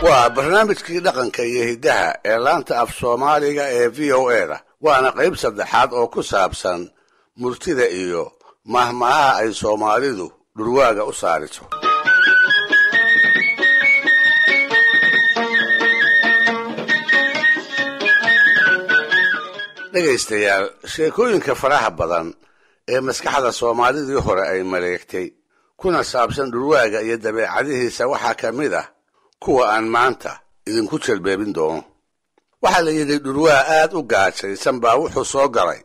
waa barnaamijkii dhaqanka iyo hiddaha ee laanta af Soomaaliga ee VOA waana qayb saddexaad oo ku saabsan murtida iyo mahmaaha ay Soomaalidu dhurwaaga u saariso. dhegaystayaal, sheekooyinka faraha badan ee maskaxda Soomaalidii hore ay maleegtay kuna saabsan dhurwaaga iyo dabeecadihiisa waxaa ka mid ah kuwa aan maanta idinku jalbeebin doono. waxaa la yidhi dhurwaa aad u gaajaysan baa wuxuu soo galay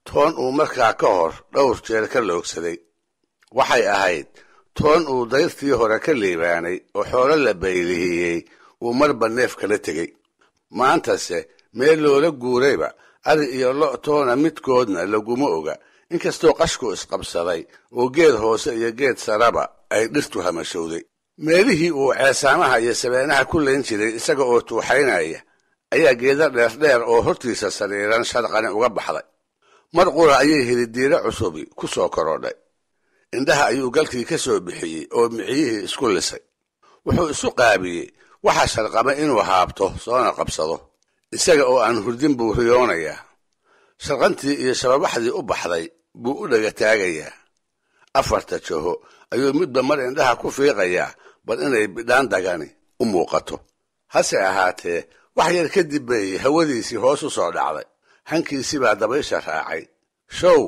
toon uu markaa ka hor dhowr jeer ka loogsaday. waxay ahayd toon uu dayrtii hore ka liibaanay oo xoolo la baylihiyey uu marba neef kala tegey. maantase meel loola guurayba ari iyo lo' toona midkoodna laguma oga, inkastoo qashku isqabsaday oo geed hoose iyo geed saraba ay dhirtu hamashowday. meelihii uu ceesaamaha iyo sabeenaha ku layn jiray isaga oo tuuxaynaya ayaa geeda dheerdheer oo hortiisa sariiran sharqani uga baxday. mar qura ayay hilidiiro cusubi ku soo korodhay. indhaha ayuu galkii ka soo bixiyey oo miciyihii isku lisay. wuxuu isu qaabiyey waxa sharqama inuu haabto soona qabsado. isaga oo aan hurdin buu riyoonayaa. sharqantii iyo shababaxdii u baxday buu u dhaga taagayaa. afarta jaho ayuu midba mar indhaha ku fiiqayaa bal inay bidhaan dagani u muuqato. hase ahaatee wax yar kadib bay hawadiisii hoos u soo dhacday. hankiisii baa dabaysha raacay. show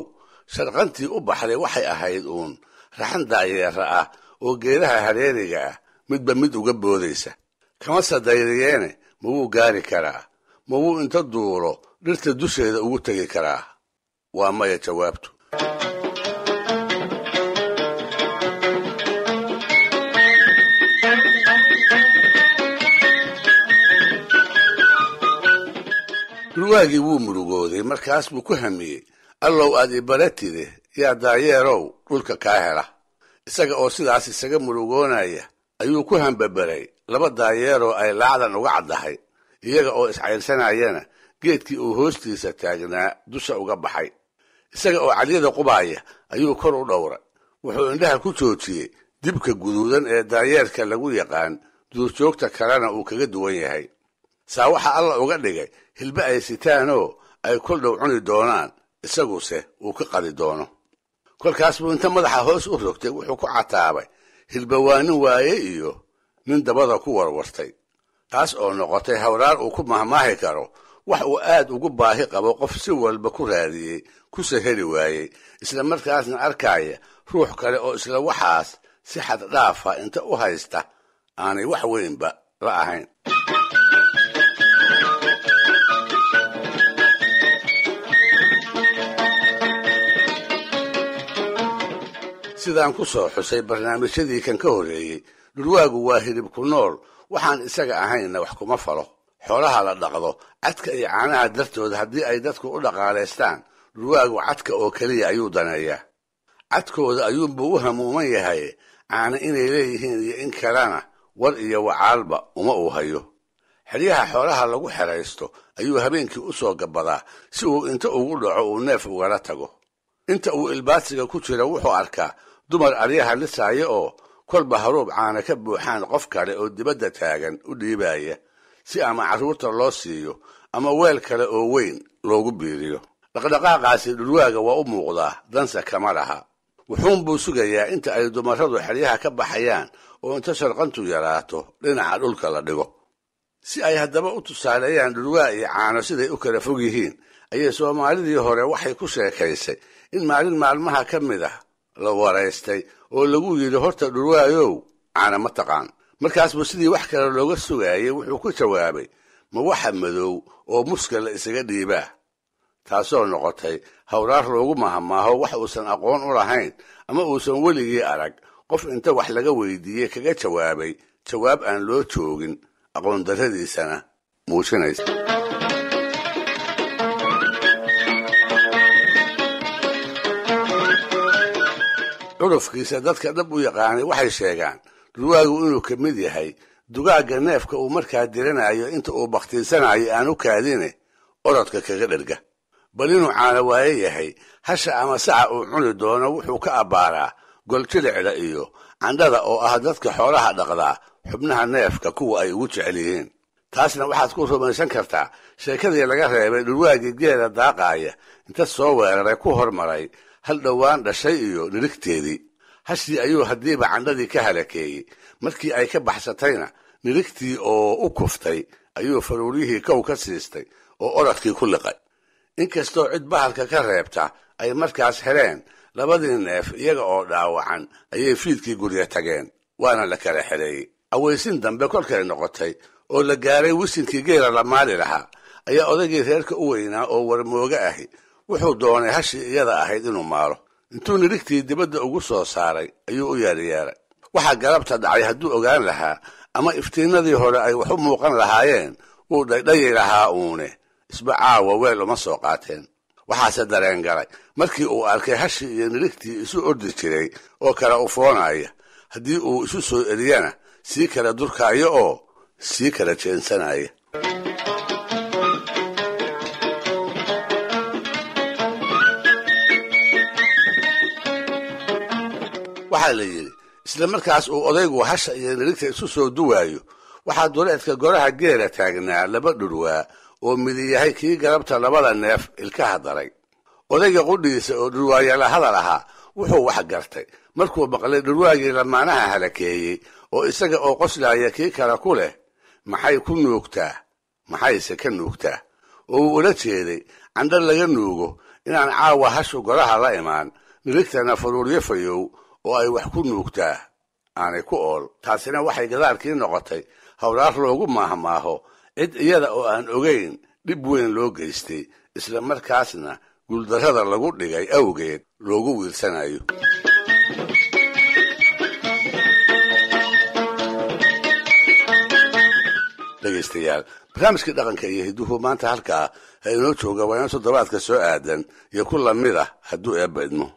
sharqantii u baxday waxay ahayd uun raxan daayeera ah oo geedaha hareeriga ah midba mid uga boodaysa. kama sadayriyeene ma wuu gaari karaa? ma wuu inta duulo dhirta dusheeda ugu tegi karaa? waa maya jawaabtu. dhurwaagii wuu murugooday. markaas buu ku hamiyey, allow aad ibaratide yaa daayeerow dhulka kaa hela. isaga oo sidaas isaga murugoonaya ayuu ku hambabaray laba daayeeroo ay laacdan uga caddahay. iyaga oo iscayrsanayana geedkii uu hoostiisa taagnaa dusha uga baxay. isaga oo cadyada qubaaya ayuu kor u dhowray. wuxuu indhaha ku joojiyey dibka guduudan ee daayeerka lagu yaqaan, duurjoogta kalena uu kaga duwan yahay. saa waxa alla uga dhigay hilbe ay sitaanoo ay kol dhow cuni doonaan, isaguse uu ka qadi doono. kolkaas buu inta madaxa hoos u rogtay wuxuu ku cataabay hilba waa nin waaye iyo nin dabada ku warwartay. taas oo noqotay hawraar uu ku mahmaahi karo wax uu aad ugu baahi qabo, qof si walba ku raadiyey kuse heli waayey, isla markaasna arkaya ruux kale oo isla waxaas si xad dhaafa inta u haysta aanay wax weynba la ahayn. sidaan ku soo xusay barnaamijyadii kan ka horreeyey, dhurwaagu waa hilib ku nool. waxaan isaga ahaynna wax kuma falo. xoolaha la dhaqdo cadka iyo caanaha dartooda haddii ay dadku u dhaqaalaystaan, dhurwaagu cadka oo keliya ayuu daneeyaa. cadkooda ayuunbuu u hamuuman yahay. caana inay leeyihiin iyo in kalena war iyo wacaalba uma uu hayo. xeryaha xoolaha lagu xeraysto ayuu habeenkii u soo gabadaa si uu inta ugu dhaco uu neef ugala tago. inta uu ilbaadsiga ku jira wuxuu arkaa dumar aryaha lisaaya oo kolba haruub caana ka buuxaan qof kale oo dibadda taagan u dhiibaya, si ama carruurta loo siiyo ama weel kale oo weyn loogu biiriyo. dhaqdhaqaaqaasi dhurwaaga waa u muuqdaa, danse kama laha. wuxuunbuu sugayaa inta ay dumarradu xeryaha ka baxayaan oo inta sharqantu yaraato dhinaca dhulka la dhigo. si ay haddaba u tusaaleeyaan dhurwaa iyo caano siday u kala fog yihiin, ayay Soomaalidii hore waxay ku sheekaysay in maalin maalmaha ka mid ah la waraystay oo lagu yidhi, horta dhurwaayow caana ma taqaan? markaasbuu sidii wax kale looga sugaayey wuxuu ku jawaabay, ma waxa madow oo muska la isaga dhiibaa? taasoo noqotay hawraar loogu mahamaaho wax uusan aqoon u lahayn ama uusan weligii arag, qof inta wax laga weydiiyey kaga jawaabay jawaab aan loo joogin, aqoon darradiisana muujinaysa. curufkiisa dadka dhab u yaqaanay waxay sheegaan dhurwaagu inuu ka mid yahay dugaagga neefka uu markaa diranayo inta uu bakhtiisanayo aan u kaadine orodka kaga dherga. bal inuu caana waaye yahay, hasha ama saca uu cuni doono wuxuu ka abbaaraa goljilicda iyo candhada oo ah dadka xoolaha dhaqdaa xubnaha neefka kuwa ay ugu jecel yihiin. taasna waxaad ku rumaysan kartaa sheekadii laga reebay dhurwaagii geela daaqaaya inta soo weeraray ku hormaray hal dhowaan dhashay iyo nirigteedii. hashii ayuu haddiiba candhadii ka halakeeyey. markii ay ka baxsatayna nirigtii oo u kuftay ayuu faruurihii kow ka siistay oo orodkii ku liqay. inkastoo cid bahalka ka reebta ay markaas heleen labadii neef iyaga oo dhaawacan ayay fiidkii gurya tageen, waana la kala xereeyey. awaysin dambe kolkay noqotay oo la gaaray wisinkii geela la maali lahaa ayaa odaygii reerka u weynaa oo warmooga ahi wuxuu doonay hashii iyada ahayd inuu maalo. intuu nirigtii dibadda ugu soo saaray ayuu u yeeryeeray. waxaa galabta dhacay hadduu ogaan lahaa ama iftiinadii hore ay wax u muuqan lahaayeen wuu dhaydhayi lahaa uune isba caawa weel uma soo qaateen. waxaase dareen galay markii uu arkay hashii iyo nirigtii isu ordi jiray oo kala ufoonaya, haddii uu isu soo eriyana sii kala durkaayo oo sii kala jeensanaya. waxaa la yidhi isla markaas uu odaygu hasha iyo nirigta isu soo duwaayo waxaa duleedka goraha geela taagnaa laba dhurwaa oo midi yahay kii galabta labada neef ilkaha daray. odayga qudhiisa oo dhurwaayala hadal ahaa wuxuu wax gartay markuu maqlay dhurwaagii lamaanaha halakeeyey oo isaga oo qoslaaya kii kale ku leh maxay ku nuugtaa maxayse ka nuugtaa, oo uu ula jeeday candha laga nuugo inaan caawa hashu goraha la imaan, nirigtana faruuryo fayow oo ay wax ku nuugtaa aanay ku ool. taasina waxay gadaalkii noqotay hawlaar loogu maahmaaho cid iyada oo aan ogayn dhib weyn loo geystay, isla markaasna guuldarrada lagu dhigay awgeed loogu wiirsanayo. dhegaystayaal, barnaamijkii dhaqanka iyo hidduhu maanta halkaa ha inoo jooga waa in toddobaadka soo aadan iyo ku lamid ah hadduu eebba idmo.